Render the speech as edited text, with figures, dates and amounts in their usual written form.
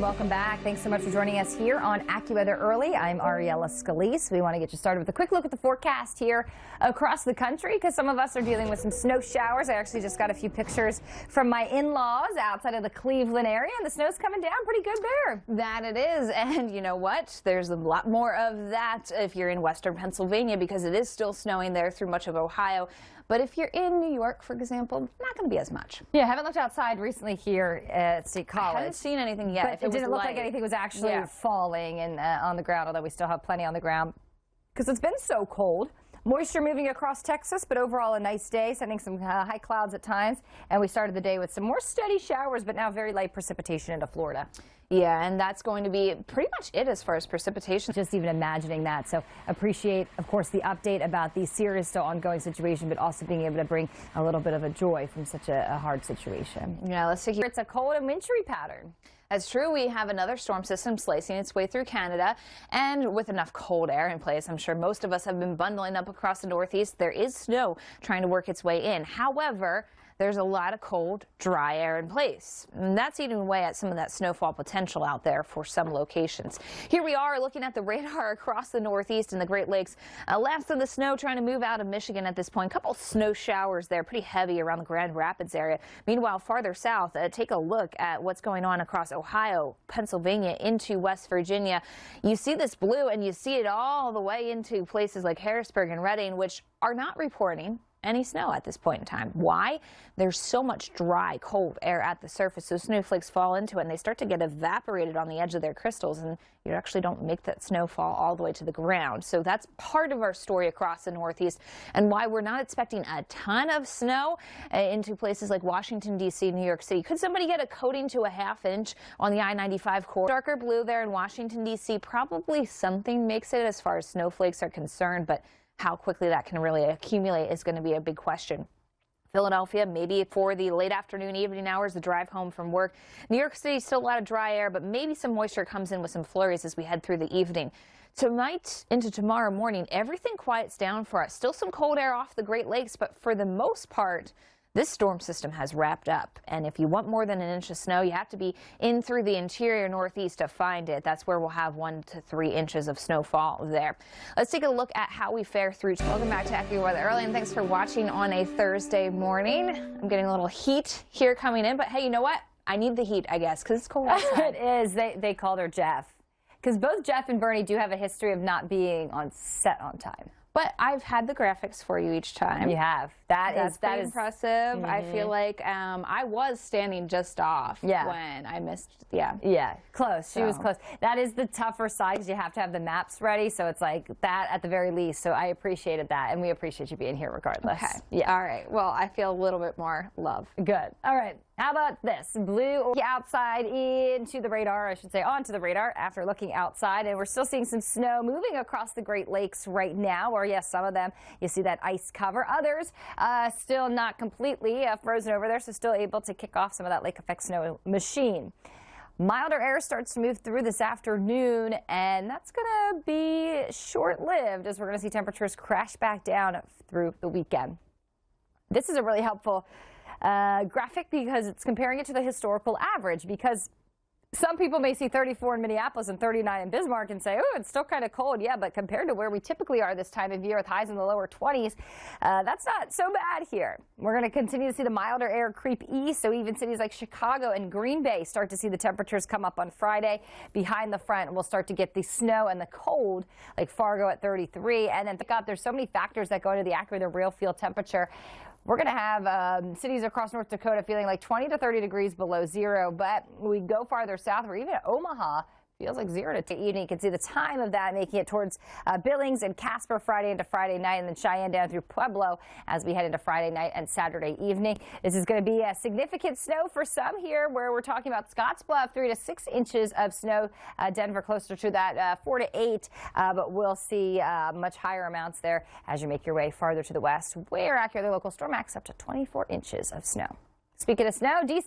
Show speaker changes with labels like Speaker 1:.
Speaker 1: Welcome back. Thanks so much for joining us here on AccuWeather Early. I'm Ariella Scalese. We want to get you started with a quick look at the forecast here across the country because some of us are dealing with some snow showers. I actually just got a few pictures from my in-laws outside of the Cleveland area, and the snow's coming down pretty good there.
Speaker 2: That it is. And you know what? There's a lot more of that if you're in western Pennsylvania because it is still snowing there through much of Ohio. But if you're in New York, for example, not going to be as much.
Speaker 1: Yeah, I haven't looked outside recently here at State College.
Speaker 2: I haven't seen anything yet.
Speaker 1: But it didn't look like anything was actually falling and on the ground, although we still have plenty on the ground because it's been so cold. Moisture moving across Texas, but overall a nice day, sending some high clouds at times. And we started the day with some more steady showers, but now very light precipitation into Florida.
Speaker 2: Yeah, and that's going to be pretty much it as far as precipitation.
Speaker 1: Just even imagining that. So appreciate, of course, the update about the serious, still ongoing situation, but also being able to bring a little bit of a joy from such a hard situation.
Speaker 2: Yeah, let's see here.
Speaker 1: It's a cold and wintry pattern.
Speaker 2: That's true. We have another storm system slicing its way through Canada, and with enough cold air in place, I'm sure most of us have been bundling up across the Northeast. There is snow trying to work its way in. However, there's a lot of cold, dry air in place. And that's eating away at some of that snowfall potential out there for some locations. Here we are looking at the radar across the Northeast and the Great Lakes. Last of the snow trying to move out of Michigan at this point. Couple snow showers there, pretty heavy around the Grand Rapids area. Meanwhile, farther south, take a look at what's going on across Ohio, Pennsylvania, into West Virginia. You see this blue and you see it all the way into places like Harrisburg and Reading, which are not reporting any snow at this point in time. Why? There's so much dry, cold air at the surface, so snowflakes fall into it and they start to get evaporated on the edge of their crystals, and you actually don't make that snowfall all the way to the ground. So that's part of our story across the Northeast and why we're not expecting a ton of snow into places like Washington, D.C., New York City. Could somebody get a coating to a ½ inch on the I-95 corridor? Darker blue there in Washington, D.C. Probably something makes it as far as snowflakes are concerned, but how quickly that can really accumulate is going to be a big question. Philadelphia, maybe for the late afternoon, evening hours, the drive home from work. New York City, still a lot of dry air, but maybe some moisture comes in with some flurries as we head through the evening. Tonight into tomorrow morning, everything quiets down for us. Still some cold air off the Great Lakes, but for the most part, this storm system has wrapped up, and if you want more than an inch of snow, you have to be in through the interior Northeast to find it. That's where we'll have 1 to 3 inches of snowfall there. Let's take a look at how we fare through. Welcome back to AccuWeather Early, and thanks for watching on a Thursday morning. I'm getting a little heat here coming in, but hey, you know what? I need the heat, I guess, because it's cold outside.
Speaker 1: It is. They called her Jeff, because both Jeff and Bernie do have a history of not being on set on time.
Speaker 2: But I've had the graphics for you each time.
Speaker 1: You have. That is
Speaker 2: impressive. Mm-hmm. I feel like I was standing just off when I missed. Yeah,
Speaker 1: close. She was close. That is the tougher side because you have to have the maps ready. So it's like that at the very least. So I appreciated that, and we appreciate you being here regardless.
Speaker 2: Okay. Yeah. All right. Well, I feel a little bit more love.
Speaker 1: Good. All right. How about this? Blue outside into the radar, I should say, onto the radar after looking outside. And we're still seeing some snow moving across the Great Lakes right now, or yes, some of them, you see that ice cover. Others still not completely frozen over there, so still able to kick off some of that lake effect snow machine. Milder air starts to move through this afternoon, and that's going to be short-lived as we're going to see temperatures crash back down through the weekend. This is a really helpful graphic because it's comparing it to the historical average, because some people may see 34 in Minneapolis and 39 in Bismarck and say, oh, it's still kind of cold. Yeah, but compared to where we typically are this time of year with highs in the lower 20s, that's not so bad here. We're going to continue to see the milder air creep east, so even cities like Chicago and Green Bay start to see the temperatures come up on Friday. Behind the front, we'll start to get the snow and the cold, like Fargo at 33. And then there's so many factors that go into the AccuWeather real field temperature. We're going to have cities across North Dakota feeling like 20 to 30 degrees below zero, but we go farther south, or even Omaha, feels like 0 to evening. You can see the time of that making it towards Billings and Casper Friday into Friday night, and then Cheyenne down through Pueblo as we head into Friday night and Saturday evening. This is going to be a significant snow for some here, where we're talking about Scottsbluff 3 to 6 inches of snow, Denver closer to that 4 to 8, but we'll see much higher amounts there as you make your way farther to the west, where AccuWeather local storm max up to 24 inches of snow. Speaking of snow, D.C.